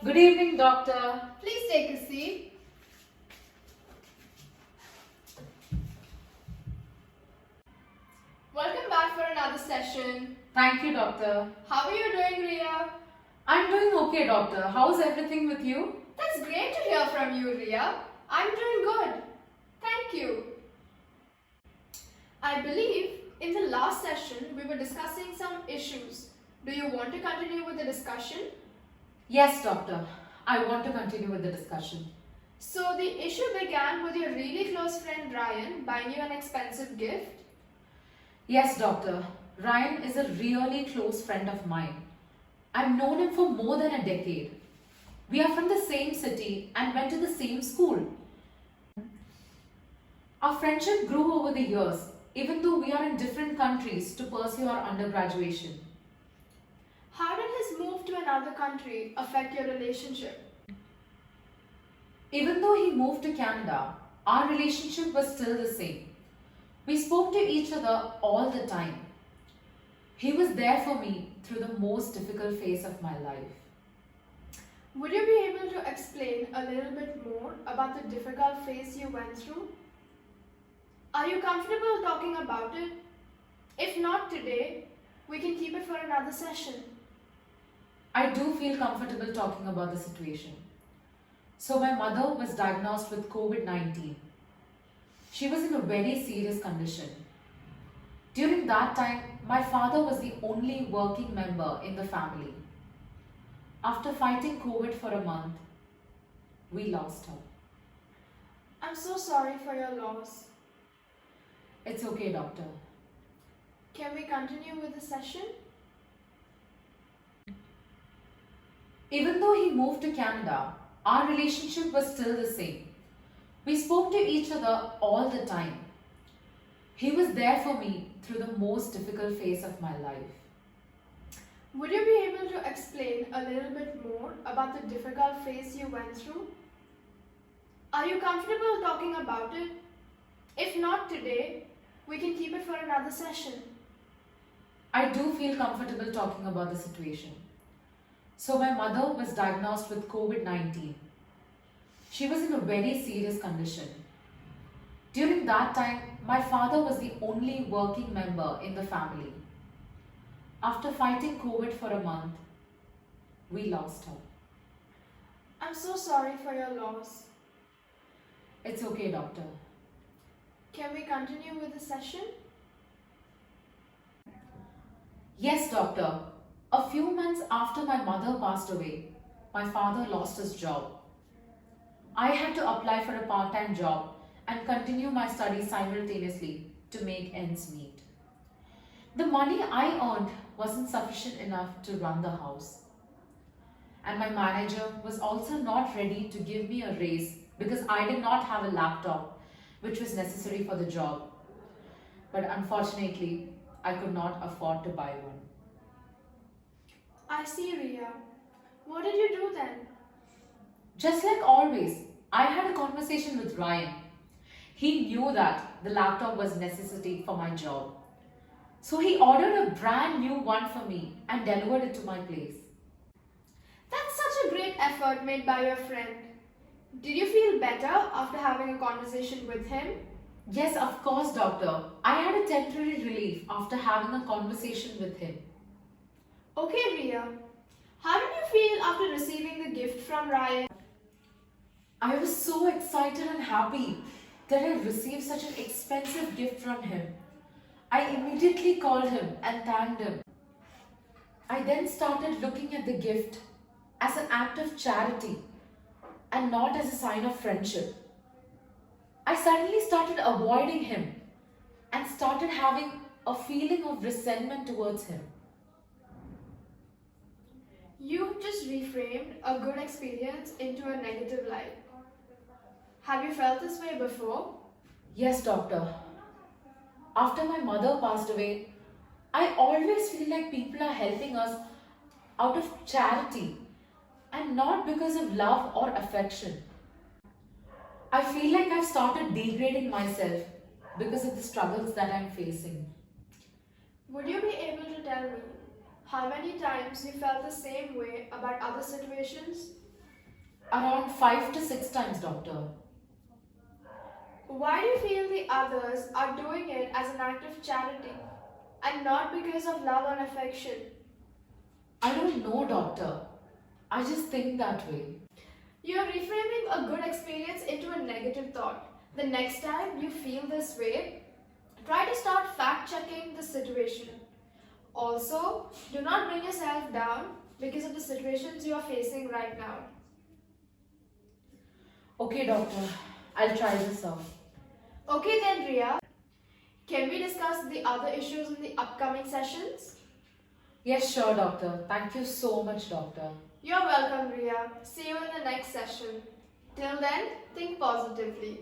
Good evening, doctor. Please take a seat. Welcome back for another session. Thank you, doctor. How are you doing, Ria? I'm doing okay, doctor. How's everything with you? That's great to hear from you, Ria. I'm doing good. Thank you. I believe in the last session we were discussing some issues. Do you want to continue with the discussion? Yes, doctor. I want to continue with the discussion. So the issue began with your really close friend Ryan buying you an expensive gift. Yes, doctor. Ryan is a really close friend of mine. I've known him for more than a decade. We are from the same city and went to the same school. Our friendship grew over the years, even though we are in different countries to pursue our undergraduation. How did his move to another country affect your relationship? Even though he moved to Canada, our relationship was still the same. We spoke to each other all the time. He was there for me through the most difficult phase of my life. Would you be able to explain a little bit more about the difficult phase you went through? Are you comfortable talking about it? If not today, we can keep it for another session. I do feel comfortable talking about the situation. So my mother was diagnosed with COVID-19. She was in a very serious condition. During that time, my father was the only working member in the family. After fighting COVID for a month, we lost her. I'm so sorry for your loss. It's okay, doctor. Can we continue with the session? Even though he moved to Canada, our relationship was still the same. We spoke to each other all the time. He was there for me through the most difficult phase of my life. Would you be able to explain a little bit more about the difficult phase you went through? Are you comfortable talking about it? If not today, we can keep it for another session. I do feel comfortable talking about the situation. So my mother was diagnosed with COVID-19. She was in a very serious condition. During that time, my father was the only working member in the family. After fighting COVID for a month, we lost her. I'm so sorry for your loss. It's okay, doctor. Can we continue with the session? Yes, doctor. A few months after my mother passed away, my father lost his job. I had to apply for a part-time job and continue my studies simultaneously to make ends meet. The money I earned wasn't sufficient enough to run the house. And my manager was also not ready to give me a raise because I did not have a laptop, which was necessary for the job. But unfortunately, I could not afford to buy one. I see, Ria. What did you do then? Just like always, I had a conversation with Ryan. He knew that the laptop was a necessity for my job. So he ordered a brand new one for me and delivered it to my place. That's such a great effort made by your friend. Did you feel better after having a conversation with him? Yes, of course, doctor. I had a temporary relief after having a conversation with him. Okay, Ria. How did you feel after receiving the gift from Ryan? I was so excited and happy that I received such an expensive gift from him. I immediately called him and thanked him. I then started looking at the gift as an act of charity and not as a sign of friendship. I suddenly started avoiding him and started having a feeling of resentment towards him. You just reframed a good experience into a negative light. Have you felt this way before? Yes, doctor. After my mother passed away, I always feel like people are helping us out of charity and not because of love or affection. I feel like I've started degrading myself because of the struggles that I'm facing. Would you be able to tell me how many times you felt the same way about other situations? Around 5 to 6 times, doctor. Why do you feel the others are doing it as an act of charity and not because of love and affection? I don't know, doctor. I just think that way. You're reframing a good experience into a negative thought. The next time you feel this way, try to start fact checking the situation. Also, do not bring yourself down because of the situations you are facing right now. Okay, doctor. I'll try this out. Okay then, Ria. Can we discuss the other issues in the upcoming sessions? Yes, sure, doctor. Thank you so much, doctor. You're welcome, Ria. See you in the next session. Till then, think positively.